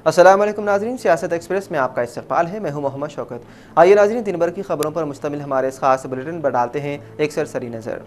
السلام علیکم ناظرین، سیاست ایکسپریس میں آپ کا استقبال ہے۔ میں ہوں محمد شوکت۔ آئیے ناظرین، دن بھر کی خبروں پر مشتمل ہمارے اس خاص بلیٹن پر ڈالتے ہیں ایک سرسری نظر۔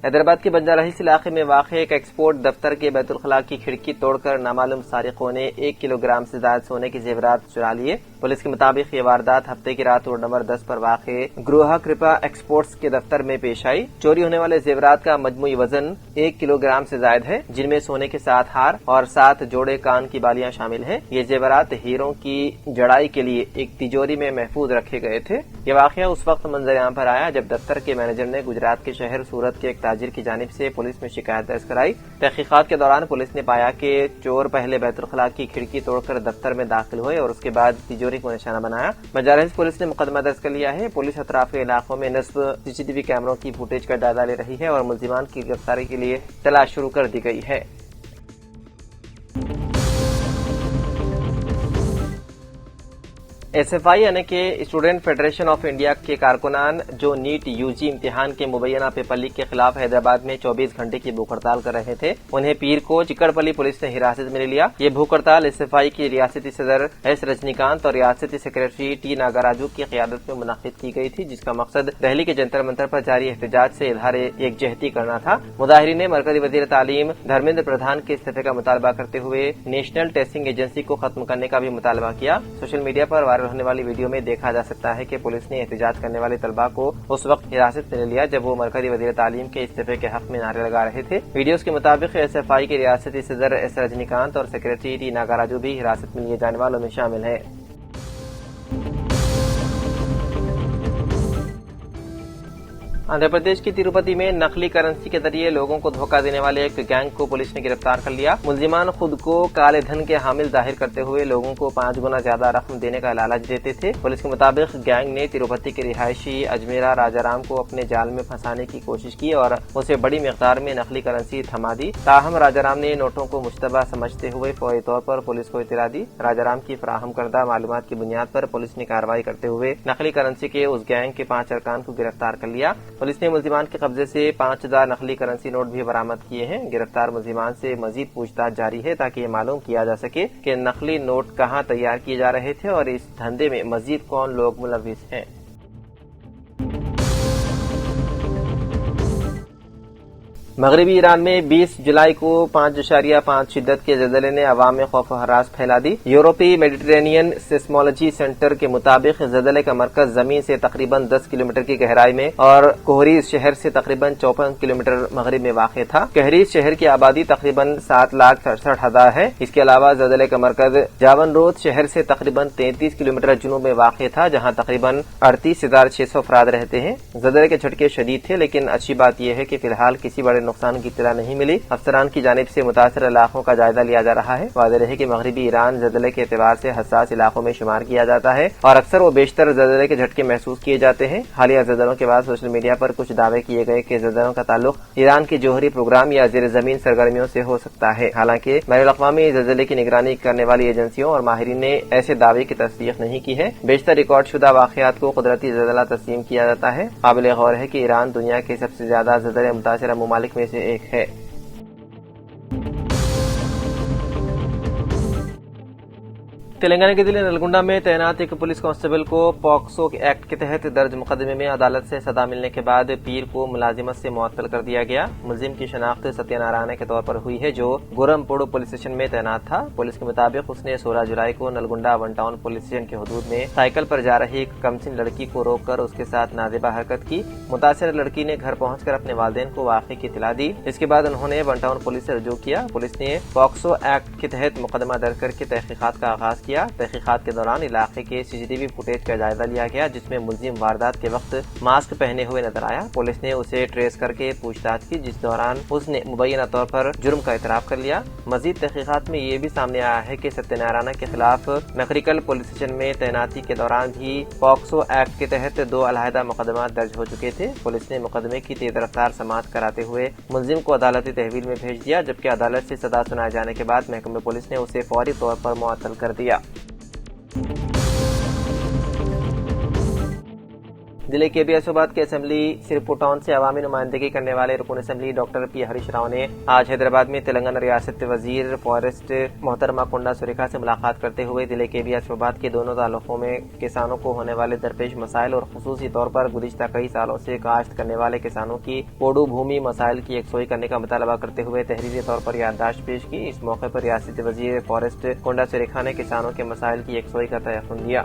حیدرآباد کے بنجارا ہلز علاقے میں واقع ایک ایکسپورٹ دفتر کے بیت الخلاء کی کھڑکی توڑ کر نامعلوم سارقوں نے 1 کلو گرام سے زائد سونے کے زیورات چرا لیے۔ پولیس کے مطابق یہ واردات ہفتے کی رات روڈ نمبر 10 پر واقع گروہا کرپا ایکسپورٹس کے دفتر میں پیش آئی۔ چوری ہونے والے زیورات کا مجموعی وزن 1 کلو گرام سے زائد ہے، جن میں سونے کے 7 ہار اور 7 جوڑے کان کی بالیاں شامل ہیں۔ یہ زیورات ہیروں کی جڑائی کے لیے ایک تجوری میں محفوظ رکھے گئے تھے۔ یہ واقعہ اس وقت منظر عام پر آیا جب دفتر کے مینیجر نے گجرات کے شہر سورت کے ایک تاجر کی جانب سے پولیس میں شکایت درج کرائی۔ تحقیقات کے دوران پولیس نے پایا کہ چور پہلے بیت الخلاء کی کھڑکی توڑ کر دفتر میں داخل ہوئے اور اس کے بعد تجوری کو نشانہ بنایا۔ بنجارا ہلز پولیس نے مقدمہ درج کر لیا ہے۔ پولیس اطراف کے علاقوں میں نصب CCTV کیمروں کی فوٹیج کا جائزہ لے رہی ہے اور ملزمان کی گرفتاری کے لیے تلاش شروع کر دی گئی ہے۔ SFI یعنی کہ اسٹوڈنٹ فیڈریشن آف انڈیا کے کارکنان جو نیٹ UG امتحان کے مبینہ پیپر لیک کے خلاف حیدرآباد میں 24 گھنٹے کی بھوک ہڑتال کر رہے تھے، انہیں پیر کو چکڑپلی پولیس نے حراست میں لے لیا۔ یہ بھوک ہڑتال SFI کی ریاستی صدر S رجنی کانت اور ریاستی سیکریٹری T ناگراجو کی قیادت میں منعقد کی گئی تھی، جس کا مقصد دہلی کے جنتر منتر پر جاری احتجاج سے اظہار یکجہتی کرنا تھا۔ مظاہرین نے مرکزی وزیر تعلیم دھرمیندر پردھان کے استعفے کا مطالبہ کرتے ہوئے نیشنل ٹیسٹنگ ایجنسی کو ختم کرنے کا بھی مطالبہ کیا۔ سوشل میڈیا پر وائرل ہونے والی ویڈیو میں دیکھا جا سکتا ہے کہ پولیس نے احتجاج کرنے والے طلباء کو اس وقت حراست میں لے لیا جب وہ مرکزی وزیر تعلیم کے استعفے کے حق میں نعرے لگا رہے تھے۔ ویڈیوز کے مطابق SFI کے ریاستی صدر S رجنی کانت اور سیکریٹری T ناگراجو بھی حراست میں لیے جانے والوں میں شامل ہیں۔ آندھرا پردیش کی تروپتی میں نقلی کرنسی کے ذریعے لوگوں کو دھوکہ دینے والے ایک گینگ کو پولیس نے گرفتار کر لیا۔ ملزمان خود کو کالے دھن کے حامل ظاہر کرتے ہوئے لوگوں کو 5 گنا زیادہ رقم دینے کا لالچ دیتے تھے۔ پولیس کے مطابق گینگ نے تروپتی کے رہائشی اجمیرا راجارام کو اپنے جال میں پھنسانے کی کوشش کی اور اسے بڑی مقدار میں نقلی کرنسی تھما دی۔ تاہم راجارام نے نوٹوں کو مشتبہ سمجھتے ہوئے فوری طور پر پولیس کو اطلاع دی۔ راجارام کی فراہم کردہ معلومات کی بنیاد پر پولیس نے کارروائی کرتے ہوئے نقلی کرنسی کے اس گینگ کے 5 ارکان کو گرفتار کر لیا۔ پولیس نے ملزمان کے قبضے سے 5000 نقلی کرنسی نوٹ بھی برآمد کیے ہیں۔ گرفتار ملزمان سے مزید پوچھ تاچھ جاری ہے تاکہ یہ معلوم کیا جا سکے کہ نقلی نوٹ کہاں تیار کیے جا رہے تھے اور اس دھندے میں مزید کون لوگ ملوث ہیں۔ مغربی ایران میں 20 جولائی کو 5.5 شدت کے زلزلے نے عوام میں خوف و ہراس پھیلا دی۔ یورپی میڈیٹرینین سیسمولوجی سینٹر کے مطابق زلزلے کا مرکز زمین سے تقریباً 10 کلومیٹر کی گہرائی میں اور کوہریز شہر سے تقریباً 54 کلومیٹر مغرب میں واقع تھا۔ کوہریز شہر کی آبادی تقریباً 7,67,000 ہے۔ اس کے علاوہ زلزلے کا مرکز جاون رود شہر سے تقریباً 33 کلومیٹر جنوب میں واقع تھا، جہاں تقریباً 38,600 افراد رہتے ہیں۔ زلزلے کے جھٹکے شدید تھے، لیکن اچھی بات یہ ہے کہ فی الحال کسی بڑے نقصان کی اطلاع نہیں ملی۔ افسران کی جانب سے متاثرہ علاقوں کا جائزہ لیا جا رہا ہے۔ واضح رہے کہ مغربی ایران زلزلے کے اعتبار سے حساس علاقوں میں شمار کیا جاتا ہے اور اکثر و بیشتر زلزلے کے جھٹکے محسوس کیے جاتے ہیں۔ حالیہ زلزلوں کے بعد سوشل میڈیا پر کچھ دعوے کیے گئے کہ زلزلوں کا تعلق ایران کے جوہری پروگرام یا زیر زمین سرگرمیوں سے ہو سکتا ہے۔ حالانکہ بین الاقوامی زلزلے کی نگرانی کرنے والی ایجنسیوں اور ماہرین نے ایسے دعوے کی تصدیق نہیں کی ہے۔ بیشتر ریکارڈ شدہ واقعات کو قدرتی زلزلہ تسلیم کیا جاتا ہے۔ قابل غور ہے کہ ایران دنیا کے سب سے زیادہ زلزلے متاثرہ ممالک میں سے ایک ہے۔ تلنگانہ کے ضلع نلگنڈا میں تعینات ایک پولیس کانسٹیبل کو پاکسو ایکٹ کے تحت درج مقدمے میں عدالت سے سزا ملنے کے بعد پیر کو ملازمت سے معطل کر دیا گیا۔ ملزم کی شناخت ستیہ نارائن کے طور پر ہوئی ہے، جو گورم پوڑو پولیس اسٹیشن میں تعینات تھا۔ پولیس کے مطابق اس نے 16 جولائی کو Nalgonda one town police station کے حدود میں سائیکل پر جا رہی ایک کمسن لڑکی کو روک کر اس کے ساتھ نازیبہ حرکت کی۔ متاثرہ لڑکی نے گھر پہنچ کر اپنے والدین کو واقعے کی اطلاع دی۔ اس کے بعد انہوں نے ون ٹاؤن پولیس سے رجوع کیا۔ پولیس نے پاکسو ایکٹ کے تحت مقدمہ درج کر کے تحقیقات کا آغاز کیا۔ تحقیقات کے دوران علاقے کے CCTV فوٹیج کا جائزہ لیا گیا، جس میں ملزم واردات کے وقت ماسک پہنے ہوئے نظر آیا۔ پولیس نے اسے ٹریس کر کے پوچھ تاچھ کی، جس دوران اس نے مبینہ طور پر جرم کا اعتراف کر لیا۔ مزید تحقیقات میں یہ بھی سامنے آیا ہے کہ ستیہ نارائن کے خلاف نکریکل پولیس اسٹیشن میں تعیناتی کے دوران بھی پاکسو ایکٹ کے تحت 2 علیحدہ مقدمات درج ہو چکے تھے۔ پولیس نے مقدمے کی تیز رفتار سماعت کراتے ہوئے ملزم کو عدالتی تحویل میں بھیج دیا، جبکہ عدالت سے سزا سنائے جانے کے بعد محکمہ پولیس نے اسے فوری طور پر معطل کر دیا۔ ضلع کے بیاسوباد کے اسمبلی سرپور ٹاؤن سے عوامی نمائندگی کرنے والے رکن اسمبلی ڈاکٹر پی ہریش راؤ نے آج حیدرآباد میں تلنگانہ ریاست وزیر فارسٹ محترمہ کنڈا سریکھا سے ملاقات کرتے ہوئے ضلع کے بیاسوباد کے دونوں تعلقوں میں کسانوں کو ہونے والے درپیش مسائل اور خصوصی طور پر گزشتہ کئی سالوں سے کاشت کرنے والے کسانوں کی پوڈو بھومی مسائل کی یکسوئی کرنے کا مطالبہ کرتے ہوئے تحریری طور پر یادداشت پیش کی۔ اس موقع پر ریاستی وزیر فارسٹ کنڈا سریکھا نے کسانوں کے مسائل کی یکسوئی کا تیقن دیا۔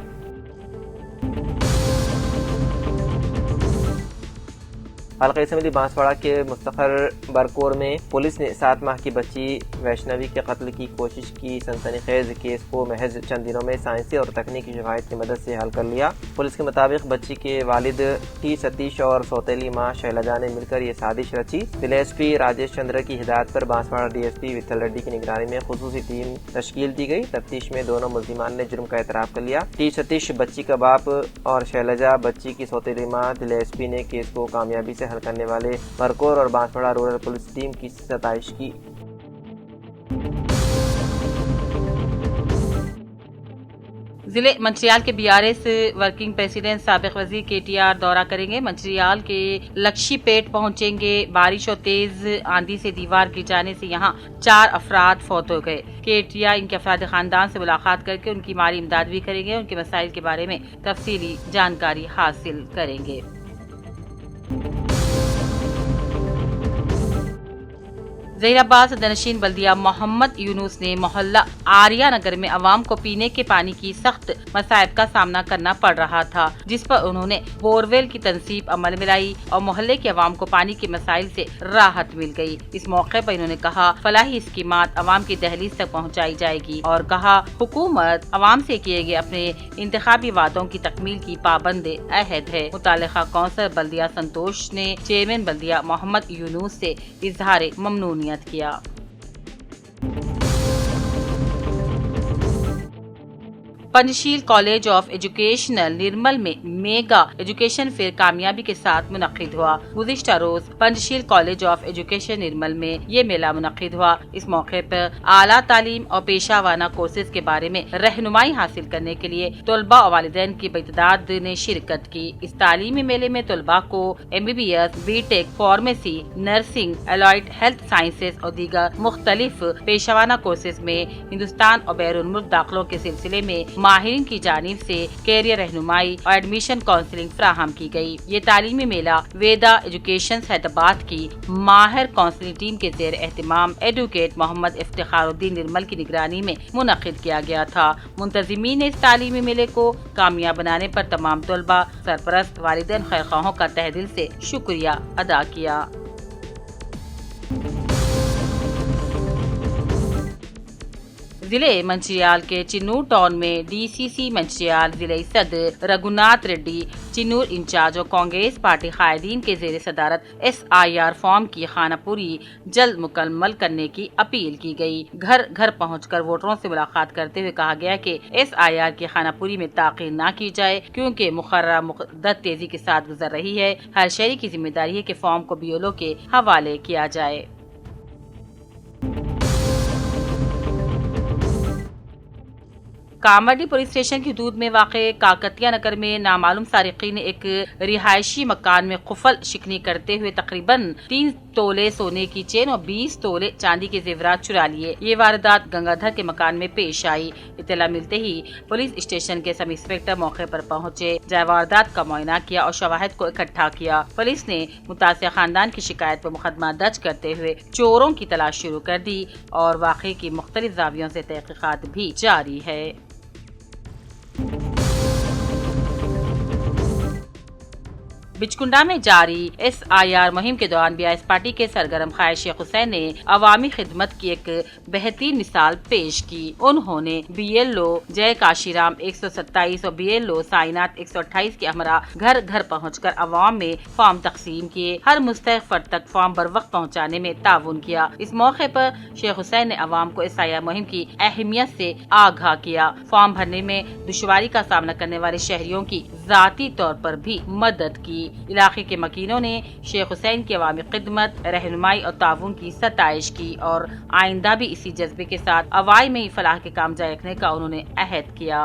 حلقہ اسمبلی بانسواڑہ کے مستقر برکور میں پولیس نے 7 ماہ کی بچی ویشنوی کے قتل کی کوشش کی سنسنی خیز کیس کو محض چند دنوں میں سائنسی اور تکنیکی شواہد کی مدد سے حل کر لیا۔ پولیس کے مطابق بچی کے والد ٹی ستیش اور سوتیلی ماں شیلجا نے مل کر یہ سازش رچی۔ ضلع ایس پی راجیش چندر کی ہدایت پر بانسواڑہ D S P Vitthal ready کی نگرانی میں خصوصی ٹیم تشکیل دی گئی۔ تفتیش میں دونوں ملزمان نے جرم کا اعتراف کر لیا۔ ٹی ستیش بچی کا باپ اور شیلجا بچی کی سوتیلی ماں۔ ضلع ایس پی نے کیس کو کامیابی سے حل کرنے والے برکور اور بانسواڑہ رورل پولیس ٹیم کی ستائش کی۔ ضلع منچریال کے B R S working president سابق وزیر کے ٹی آر دورہ کریں گے۔ منچریال کے لکشی پیٹ پہنچیں گے۔ بارش اور تیز آندھی سے دیوار گر جانے سے یہاں 4 افراد فوت ہو گئے۔ کے ٹی آر ان کے افراد خاندان سے ملاقات کر کے ان کی مالی امداد بھی کریں گے۔ ان کے مسائل کے بارے میں تفصیلی جانکاری حاصل کریں گے۔ ظہیر آباد صدرنشین بلدیہ محمد یونس نے محلہ آریہ نگر میں عوام کو پینے کے پانی کی سخت مصائب کا سامنا کرنا پڑ رہا تھا، جس پر انہوں نے بورویل کی تنصیب عمل میں لائی اور محلے کے عوام کو پانی کے مسائل سے راحت مل گئی۔ اس موقع پر انہوں نے کہا فلاحی اسکیمات عوام کی دہلیز تک پہنچائی جائے گی اور کہا حکومت عوام سے کیے گئے اپنے انتخابی وعدوں کی تکمیل کی پابند عہد ہے۔ متعلقہ کونسلر بلدیہ سنتوش نے چیئرمین بلدیہ محمد یونس سے اظہار ممنونیت کیا۔ پنچشیل کالج آف ایجوکیشنل نرمل میں میگا ایجوکیشن فیئر کامیابی کے ساتھ منعقد ہوا۔ گزشتہ روز پنچشیل کالج آف ایجوکیشن نرمل میں یہ میلہ منعقد ہوا۔ اس موقع پر اعلیٰ تعلیم اور پیشہ ورانہ کورسز کے بارے میں رہنمائی حاصل کرنے کے لیے طلباء اور والدین کی بتعداد نے شرکت کی۔ اس تعلیمی میلے میں طلباء کو MBBS، B.Tech، pharmacy, nursing, allied health sciences اور دیگر مختلف پیشہ ورانہ کورسز میں ہندوستان اور بیرون ملک داخلوں کے سلسلے میں ماہرین کی جانب سے کیریئر رہنمائی اور ایڈمیشن کاؤنسلنگ فراہم کی گئی۔ یہ تعلیمی میلہ ویدا ایجوکیشن حیدرآباد کی ماہر کاؤنسلنگ ٹیم کے زیر اہتمام ایڈوکیٹ محمد افتخار الدین نرمل کی نگرانی میں منعقد کیا گیا تھا۔ منتظمین نے اس تعلیمی میلے کو کامیاب بنانے پر تمام طلباء، سرپرست، والدین، خیرخواہوں کا تہہ دل سے شکریہ ادا کیا۔ ضلع منچریال کے چنور ٹاؤن میں ڈی سی سی منچریال ضلع صدر رگھوناتھ ریڈی، چنور انچارج اور کانگریس پارٹی قائدین کے زیر صدارت SIR فارم کی خانہ پوری جلد مکمل کرنے کی اپیل کی گئی۔ گھر گھر پہنچ کر ووٹروں سے ملاقات کرتے ہوئے کہا گیا کہ SIR کی خانہ پوری میں تاخیر نہ کی جائے کیونکہ مقررہ مدت تیزی کے ساتھ گزر رہی ہے۔ ہر شہری کی ذمہ داری ہے کہ فارم کو BLO کے حوالے کیا جائے۔ کامرڈی پولیس اسٹیشن کی حدود میں واقع کاکتیہ نگر میں نامعلوم سارقین نے ایک رہائشی مکان میں قفل شکنی کرتے ہوئے تقریباً 3 تولے سونے کی چین اور 20 تولے چاندی کے زیورات چرا لیے۔ یہ واردات گنگادھر کے مکان میں پیش آئی۔ اطلاع ملتے ہی پولیس اسٹیشن کے سب انسپکٹر موقع پر پہنچے، جائے واردات کا معائنہ کیا اور شواہد کو اکٹھا کیا۔ پولیس نے متاثرہ خاندان کی شکایت پر مقدمہ درج کرتے ہوئے چوروں کی تلاش شروع کر دی اور واقعے کی مختلف زاویوں سے تحقیقات بھی جاری ہے۔ بچکنڈا میں جاری SIR مہم کے دوران BRS پارٹی کے سرگرم قائد شیخ حسین نے عوامی خدمت کی ایک بہترین مثال پیش کی۔ انہوں نے BLO جے کاشی رام 127 اور BLO سائنات 128 کے ہمراہ گھر گھر پہنچ کر عوام میں فارم تقسیم کیے، ہر مستحق فرد تک فارم بر وقت پہنچانے میں تعاون کیا۔ اس موقع پر شیخ حسین نے عوام کو SIR مہم کی اہمیت سے آگاہ کیا۔ فارم بھرنے میں دشواری کا سامنا کرنے والے شہریوں کی ذاتی طور پر بھی مدد کی۔ علاقے کے مکینوں نے شیخ حسین کی عوامی خدمت، رہنمائی اور تعاون کی ستائش کی اور آئندہ بھی اسی جذبے کے ساتھ عوامی میں فلاح کے کام جاری رکھنے کا انہوں نے عہد کیا۔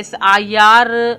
SIR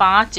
5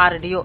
RDO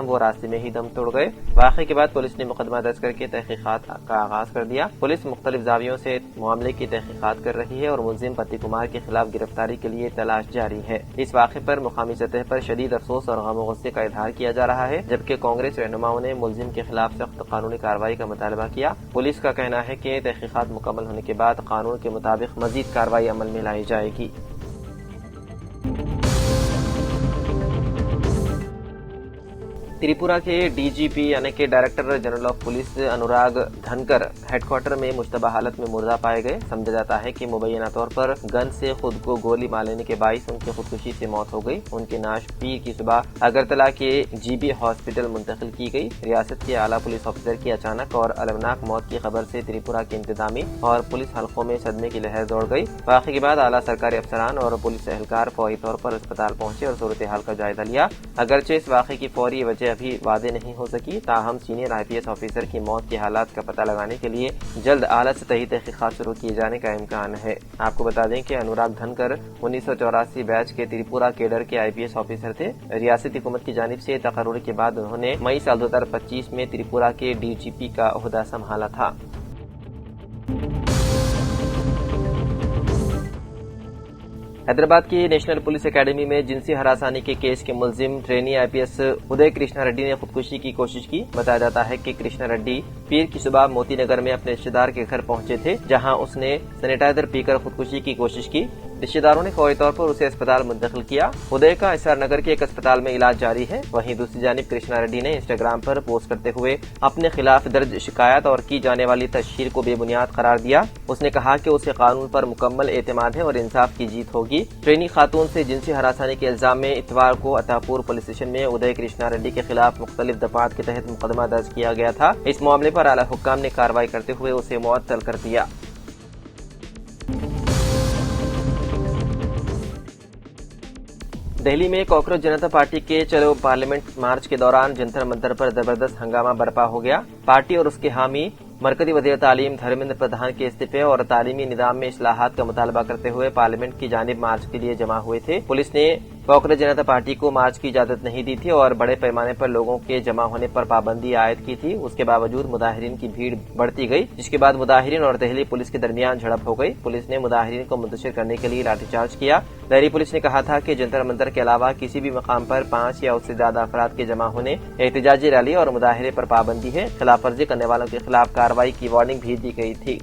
تاہم وہ راستے میں ہی دم توڑ گئے۔ واقعے کے بعد پولیس نے مقدمہ درج کر کے تحقیقات کا آغاز کر دیا۔ پولیس مختلف زاویوں سے معاملے کی تحقیقات کر رہی ہے اور ملزم پتی کمار کے خلاف گرفتاری کے لیے تلاش جاری ہے۔ اس واقعے پر مقامی سطح پر شدید افسوس اور غم و غصے کا اظہار کیا جا رہا ہے، جبکہ کانگریس رہنماؤں نے ملزم کے خلاف سخت قانونی کارروائی کا مطالبہ کیا۔ پولیس کا کہنا ہے کہ تحقیقات مکمل ہونے کے بعد قانون کے مطابق مزید کارروائی عمل میں لائی جائے گی۔ تریپورہ کے ڈی جی پی یعنی کہ director general of police Anurag Dhankar head quarter میں مشتبہ حالت میں مردہ پائے گئے۔ سمجھا جاتا ہے کہ مبینہ طور پر گن سے خود کو گولی مار لینے کے باعث ان کی خودکشی سے موت ہو گئی۔ ان کی نعش پیر کی صبح اگرتلہ کے جی بی ہاسپٹل منتقل کی گئی۔ ریاست کے اعلیٰ پولیس افسر کی اچانک اور المناک موت کی خبر سے تریپورہ کے انتظامی اور پولیس حلقوں میں صدمے کی لہر دوڑ گئی۔ واقعے کے بعد اعلیٰ سرکاری افسران اور پولیس اہلکار فوری طور پر اسپتال پہنچے اور صورتحال کا جائزہ لیا۔ اگرچہ اس واقعے کی فوری وجہ ابھی واضح نہیں ہو سکی، تاہم senior I P S officer کی موت کے حالات کا پتہ لگانے کے لیے جلد اعلیٰ سطحی تحقیقات شروع کیے جانے کا امکان ہے۔ آپ کو بتا دیں کہ انوراگ دھنکر 1984 بیچ کے تریپورہ کیڈر کے آئی پی ایس آفیسر تھے۔ ریاستی حکومت کی جانب سے تقرر کے بعد انہوں نے مئی سال 2025 میں تریپورہ کے ڈی جی پی کا عہدہ سنبھالا تھا۔ حیدرآباد کی نیشنل پولیس اکیڈمی میں جنسی ہراسانی کے کیس کے ملزم ٹرینی آئی پی ایس ادے کرشنا ریڈی نے خودکشی کی کوشش کی۔ بتایا جاتا ہے کہ کرشنا ریڈی پیر کی صبح موتی نگر میں اپنے رشتہ دار کے گھر پہنچے تھے، جہاں اس نے سینیٹائزر پی کر خودکشی کی کوشش کی۔ رشتہ داروں نے فوری طور پر اسے اسپتال منتقل کیا۔ ادے کا ایس آر نگر کے ایک اسپتال میں علاج جاری ہے۔ وہیں دوسری جانب کرشنا ریڈی نے انسٹاگرام پر پوسٹ کرتے ہوئے اپنے خلاف درج شکایات اور کی جانے والی تشہیر کو بے بنیاد قرار دیا۔ اس نے کہا کہ اسے قانون پر مکمل اعتماد ہے اور انصاف کی جیت ہوگی۔ ٹرینی خاتون سے جنسی ہراسانی کے الزام میں اتوار کو اتاپور پولیس اسٹیشن میں ادے کرشنا ریڈی کے خلاف مختلف دفعات کے تحت مقدمہ درج کیا گیا تھا۔ اس معاملے پر اعلیٰ حکام نے کارروائی کرتے ہوئے اسے معطل کر دیا۔ دہلی میں کاکروچ جنتا پارٹی کے چلو پارلیمنٹ مارچ کے دوران جنتر منتر پر زبردست ہنگامہ برپا ہو گیا۔ پارٹی اور اس کے حامی مرکزی وزیر تعلیم دھرمیندر پردھان کے استعفے اور تعلیمی نظام میں اصلاحات کا مطالبہ کرتے ہوئے پارلیمنٹ کی جانب مارچ کے لیے جمع ہوئے تھے۔ پولیس نے کاکروچ جنتا پارٹی کو مارچ کی اجازت نہیں دی تھی اور بڑے پیمانے پر لوگوں کے جمع ہونے پر پابندی عائد کی تھی۔ اس کے باوجود مظاہرین کی بھیڑ بڑھتی گئی، جس کے بعد مظاہرین اور دہلی پولیس کے درمیان جھڑپ ہو گئی۔ پولیس نے مظاہرین کو منتشر کرنے کے لیے لاٹھی چارج کیا۔ دہلی پولیس نے کہا تھا کہ جنتر منتر کے علاوہ کسی بھی مقام پر 5 یا اس سے زیادہ افراد کے جمع ہونے، احتجاجی ریلی اور مظاہرے پر پابندی ہے۔ خلاف ورزی کرنے والوں کے خلاف کارروائی کی وارننگ بھی دی گئی تھی۔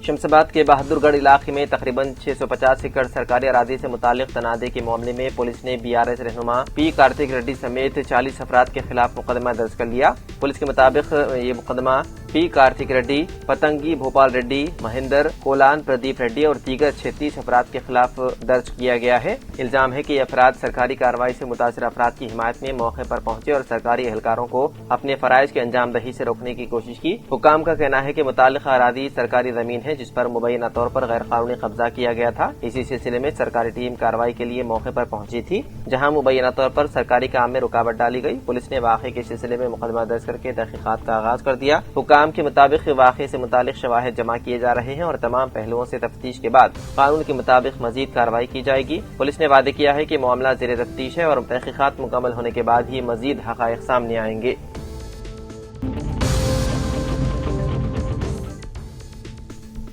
شمس آباد کے بہادر گڑھ علاقے میں تقریباً 650 ایکڑ سرکاری اراضی سے متعلق تنازع کے معاملے میں پولیس نے بی آر ایس رہنما پی کارتک ریڈی سمیت 40 افراد کے خلاف مقدمہ درج کر لیا۔ پولیس کے مطابق یہ مقدمہ پی کارتک ریڈی، پتنگی بھوپال ریڈی، مہندر کولان پردیپ ریڈی اور دیگر 36 افراد کے خلاف درج کیا گیا ہے۔ الزام ہے کہ یہ افراد سرکاری کارروائی سے متاثرہ افراد کی حمایت میں موقع پر پہنچے اور سرکاری اہلکاروں کو اپنے فرائض کی انجام دہی سے روکنے کی کوشش کی۔ حکام کا کہنا ہے کہ متعلقہ اراضی سرکاری زمین ہے جس پر مبینہ طور پر غیر قانونی قبضہ کیا گیا تھا۔ اسی سلسلے میں سرکاری ٹیم کارروائی کے لیے موقع پر پہنچی تھی، جہاں مبینہ طور پر سرکاری کام میں رکاوٹ ڈالی گئی۔ پولیس نے واقعے کے سلسلے میں مقدمہ درج کر کے تحقیقات کا آغاز کر دیا۔ حکام کے مطابق واقعے سے متعلق شواہد جمع کیے جا رہے ہیں اور تمام پہلوؤں سے تفتیش کے بعد قانون کے مطابق مزید کارروائی کی جائے گی۔ پولیس نے وعدہ کیا ہے کہ معاملہ زیر تفتیش ہے اور تحقیقات مکمل ہونے کے بعد ہی مزید حقائق سامنے آئیں گے۔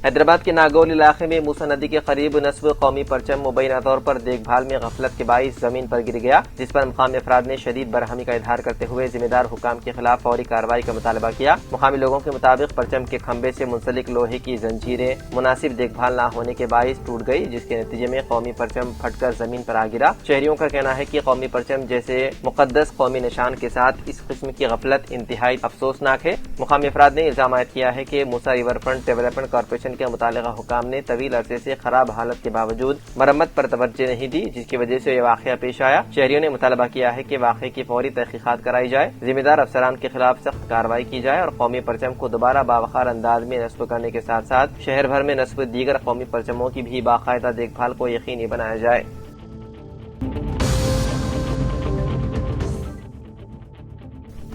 حیدرآباد کے ناگول علاقے میں موسیٰ ندی کے قریب نصب قومی پرچم مبینہ طور پر دیکھ بھال میں غفلت کے باعث زمین پر گر گیا، جس پر مقامی افراد نے شدید برہمی کا اظہار کرتے ہوئے ذمہ دار حکام کے خلاف فوری کارروائی کا مطالبہ کیا۔ مقامی لوگوں کے مطابق پرچم کے کھمبے سے منسلک لوہے کی زنجیریں مناسب دیکھ بھال نہ ہونے کے باعث ٹوٹ گئی، جس کے نتیجے میں قومی پرچم پھٹ کر زمین پر آ گرا۔ شہریوں کا کہنا ہے کہ قومی پرچم جیسے مقدس قومی نشان کے ساتھ اس قسم کی غفلت انتہائی افسوسناک ہے۔ مقامی افراد نے الزام عائد کیا ہے کہ موسیٰ ریور فرنٹ ڈیولپمنٹ کارپوریشن کے متعلقہ حکام نے طویل عرصے سے خراب حالت کے باوجود مرمت پر توجہ نہیں دی، جس کی وجہ سے یہ واقعہ پیش آیا۔ شہریوں نے مطالبہ کیا ہے کہ واقعے کی فوری تحقیقات کرائی جائے، ذمہ دار افسران کے خلاف سخت کارروائی کی جائے اور قومی پرچم کو دوبارہ باوقار انداز میں نصب کرنے کے ساتھ ساتھ شہر بھر میں نصب دیگر قومی پرچموں کی بھی باقاعدہ دیکھ بھال کو یقینی بنایا جائے۔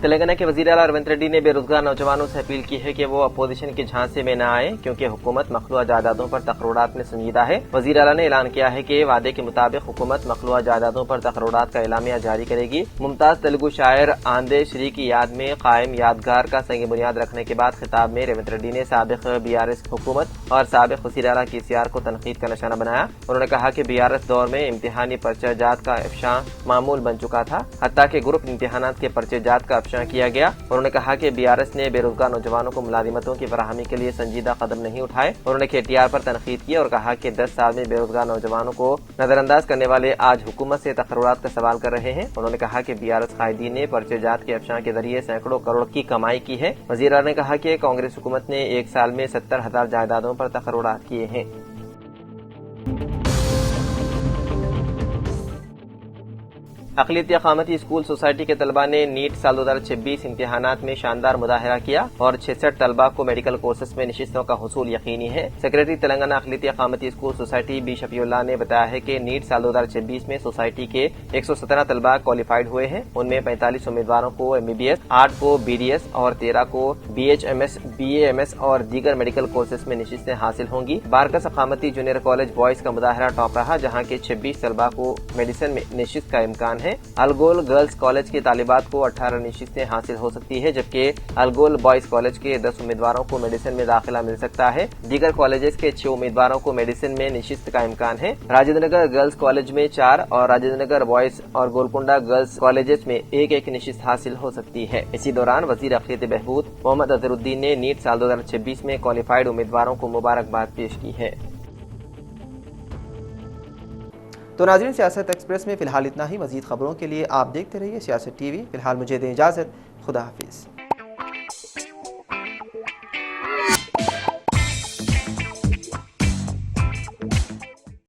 تلنگانہ کے وزیر اعلیٰ ریونت ریڈی نے بے روزگار نوجوانوں سے اپیل کی ہے کہ وہ اپوزیشن کے جھانسے میں نہ آئیں کیونکہ حکومت مخلوعہ جائیدادوں پر تقررات میں سنجیدہ ہے۔ وزیر اعلیٰ نے اعلان کیا ہے کہ وعدے کے مطابق حکومت مخلوعہ جائیدادوں پر تقررات کا اعلامیہ جاری کرے گی۔ ممتاز تیلگو شاعر آندے شری کی یاد میں قائم یادگار کا سنگ بنیاد رکھنے کے بعد خطاب میں ریونت ریڈی نے سابق BRS حکومت اور سابق وزیر اعلیٰ کی CR کو تنقید کا نشانہ بنایا۔ انہوں نے کہا کہ BRS دور میں امتحانی پرچہ جات کا افشاں معمول بن چکا تھا، حتیٰ کہ گروپ امتحانات کے پرچہ جات کا افشاں کیا گیا۔ انہوں نے کہا کہ BRS نے بے روزگار نوجوانوں کو ملازمتوں کی فراہمی کے لیے سنجیدہ قدم نہیں اٹھائے۔ انہوں نے KTR پر تنقید کی اور کہا کہ 10 سال میں بے روزگار نوجوانوں کو نظر انداز کرنے والے آج حکومت سے تقررات کا سوال کر رہے ہیں۔ انہوں نے کہا کہ BRS قائدین نے پرچہ جات کے افشاں کے ذریعے سینکڑوں کروڑ کی کمائی کی ہے۔ وزیر اعلیٰ نے کہا کہ کانگریس حکومت نے ایک سال میں 70,000 جائیدادوں پر تقررات کیے ہیں۔ اقلیتی اقامتی اسکول سوسائٹی کے طلباء نے نیٹ سال 2026 امتحانات میں شاندار مظاہرہ کیا اور 66 طلباء کو میڈیکل کورسز میں نشستوں کا حصول یقینی ہے۔ سیکریٹری تلنگانہ اقلیتی اقامتی اسکول سوسائٹی بی شفیع اللہ نے بتایا ہے کہ نیٹ سال 2026 میں سوسائٹی کے 117 طلباء کوالیفائڈ ہوئے ہیں۔ ان میں 45 امیدواروں کو MBBS، 8 کو BDS اور 13 کو BHMS، BAMS اور دیگر میڈیکل کورسز میں نشستیں حاصل ہوں گی۔ بارکس اقامتی جونیئر کالج بوائز کا مظاہرہ ٹاپ رہا جہاں کے 26 طلباء کو میڈیسن میں نشست کا امکان ہے۔ الگول گرلز کالج کے طالبات کو 18 نشستیں حاصل ہو سکتی ہے جبکہ الگول بوائز کالج کے 10 امیدواروں کو میڈیسن میں داخلہ مل سکتا ہے۔ دیگر کالجز کے 6 امیدواروں کو میڈیسن میں نشست کا امکان ہے۔ راجندر نگر گرلز کالج میں 4 اور راجندر نگر بوائز اور گولکنڈا گرلز کالجز میں ایک نشست حاصل ہو سکتی ہے۔ اسی دوران وزیر اقلیتی بہبود محمد اظہر الدین نے نیٹ سال 2026 میں کوالیفائڈ امیدواروں کو مبارکباد پیش کی ہے۔ تو ناظرین، سیاست ایکسپریس میں فی الحال اتنا ہی۔ مزید خبروں کے لیے آپ دیکھتے رہیے سیاست TV۔ فی الحال مجھے دیں اجازت، خدا حافظ۔